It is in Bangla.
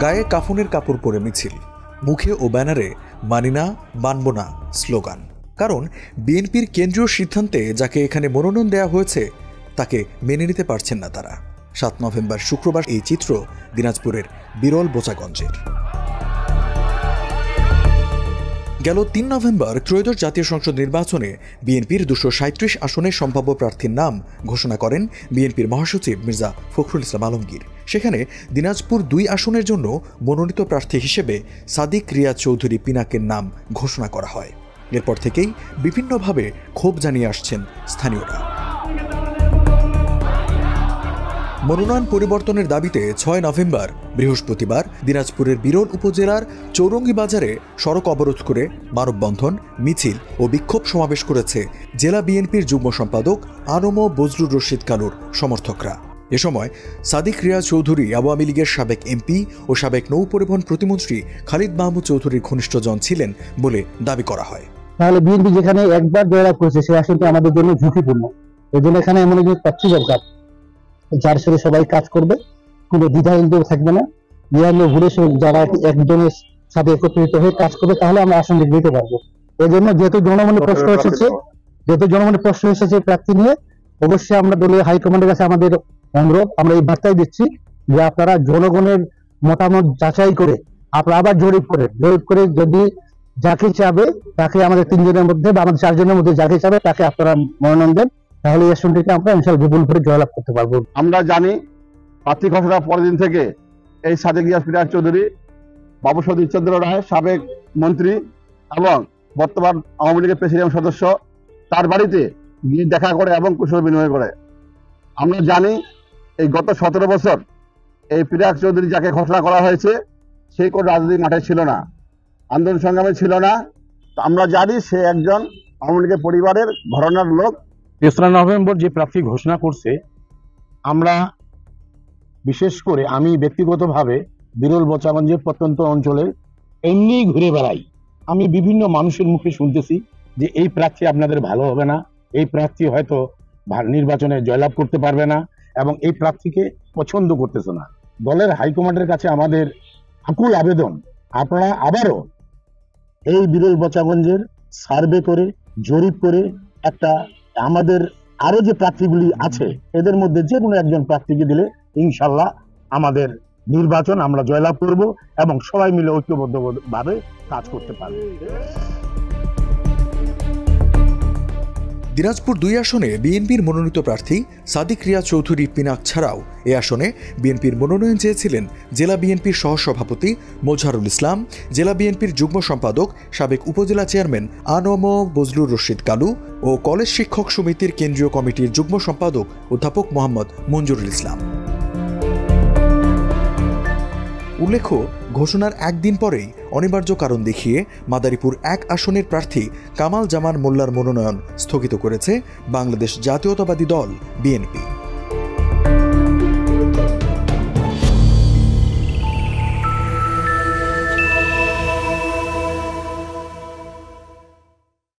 গায়ে কাফনের কাপড় পরে মিছিল, মুখে ও ব্যানারে মানি না মানব না স্লোগান। কারণ বিএনপির কেন্দ্রীয় সিদ্ধান্তে যাকে এখানে মনোনয়ন দেওয়া হয়েছে তাকে মেনে নিতে পারছেন না তারা। 7 নভেম্বর শুক্রবার এই চিত্র দিনাজপুরের বিরল বোচাগঞ্জের। গেল 3 নভেম্বর ত্রয়োদশ জাতীয় সংসদ নির্বাচনে বিএনপির 237 আসনের সম্ভাব্য প্রার্থীর নাম ঘোষণা করেন বিএনপির মহাসচিব মির্জা ফখরুল ইসলাম আলমগীর। সেখানে দিনাজপুর 2 আসনের জন্য মনোনীত প্রার্থী হিসেবে সাদিক রিয়াজ চৌধুরী পিনাকের নাম ঘোষণা করা হয়। এরপর থেকেই বিভিন্নভাবে ক্ষোভ জানিয়ে আসছেন স্থানীয়রা। মনোনয়ন পরিবর্তনের দাবিতে 6 নভেম্বর বৃহস্পতিবার দিনাজপুরের বিরল উপজেলার চৌরঙ্গি বাজারে সড়ক অবরোধ করে মানববন্ধন, মিছিল ও বিক্ষোভ সমাবেশ করেছে জেলা বিএনপির যুগ্ম সম্পাদক আনম বজলুর রশিদ কালুর সমর্থকরা। এ সময় সাদিক রিয়াজ চৌধুরী আওয়ামী লীগের সাবেক এমপি ও সাবেক নৌ পরিবহন প্রতিমন্ত্রী খালিদ মাহমুদ চৌধুরীর ঘনিষ্ঠজন ছিলেন বলে দাবি করা হয়। তাহলে বিএনপি যেখানে একবার জয়লাভ করেছে সেই আসনটা আমাদের জন্য ঝুঁকিপূর্ণ। এই জন্য এখানে এমন একজন প্রার্থী দরকার যার সাথে সবাই কাজ করবে, কোনো দ্বিধাদ্বন্দ্ব থাকবে না। ঘুরে যারা একজনের সাথে একত্রিত হয়ে কাজ করবে, তাহলে আমরা আসন দিতে পারবো। এই জন্য যেহেতু জনমনে প্রশ্ন এসেছে প্রার্থী নিয়ে, অবশ্যই আমরা দলীয় হাইকমান্ডের কাছে আমাদের অনুরোধ, আমরা এই বার্তাই দিচ্ছি যে আপনারা জনগণের মতামত যাচাই করে আপনারা আবার জরিপ করে যদি যাকে চাবে তাকে আমাদের 3 জনের মধ্যে বা আমাদের 4 জনের মধ্যে যাকে চাবে তাকে আপনারা মনোনয়ন দেন, তাহলে এই আসনটিকে আমরা ইনশাআল্লাহ বিপুল করে জয়লাভ করতে পারবো। আমরা জানি প্রার্থী ঘোষণার পরের দিন থেকে এই সাদিক রিয়াজ চৌধুরী, বাবু সতীশ চন্দ্র রায় সাবেক মন্ত্রী এবং বর্তমান আওয়ামী লীগের প্রেসিডিয়াম সদস্য, তার বাড়িতে গিয়ে দেখা করে এবং কুশল বিনিময় করে। আমরা জানি এই গত 17 বছর এই পিনাক চৌধুরী যাকে ঘোষণা করা হয়েছে সেই কোনো রাজনৈতিক মাঠে ছিল না, আন্দোলন সংগ্রামে ছিল না। আমরা জানি সে একজন আওয়ামী লীগের পরিবারের ঘরানার লোক। 3 নভেম্বর যে প্রার্থী ঘোষণা করছে, আমরা বিশেষ করে আমি ব্যক্তিগতভাবে বিরল বোচাগঞ্জের প্রত্যন্ত অঞ্চলে এমনি ঘুরে বেড়াই, আমি বিভিন্ন মানুষের মুখে শুনতেছি যে এই প্রার্থী আপনাদের ভালো হবে না, এই প্রার্থী হয়তো নির্বাচনে জয়লাভ করতে পারবে না এবং এই প্রার্থীকে পছন্দ করতেছে না। দলের হাইকমান্ডের কাছে আমাদের আকুল আবেদন, আপনারা আবারও এই বিরল বোচাগঞ্জের সার্ভে করে জরিপ করে একটা আমাদের আরো যে প্রার্থীগুলি আছে এদের মধ্যে যে কোনো একজন প্রার্থীকে দিলে ইনশাল্লাহ আমাদের নির্বাচন আমরা জয়লাভ করব এবং সবাই মিলে ঐক্যবদ্ধভাবে কাজ করতে পারব। দিনাজপুর 2 আসনে বিএনপির মনোনীত প্রার্থী সাদিক রিয়াজ চৌধুরী পিনাক ছাড়াও এ আসনে বিএনপির মনোনয়ন চেয়েছিলেন জেলা বিএনপির সহসভাপতি মোজাহারুল ইসলাম, জেলা বিএনপির যুগ্ম সম্পাদক সাবেক উপজেলা চেয়ারম্যান আনম বজলুর রশিদ কালু ও কলেজ শিক্ষক সমিতির কেন্দ্রীয় কমিটির যুগ্ম সম্পাদক অধ্যাপক মোহাম্মদ মঞ্জুরুল ইসলাম। উল্লেখ্য, ঘোষণার একদিন পরেই অনিবার্য কারণ দেখিয়ে মাদারীপুর 1 আসনের প্রার্থী কামাল জামান মোল্লার মনোনয়ন স্থগিত করেছে বাংলাদেশ জাতীয়তাবাদী দল বিএনপি।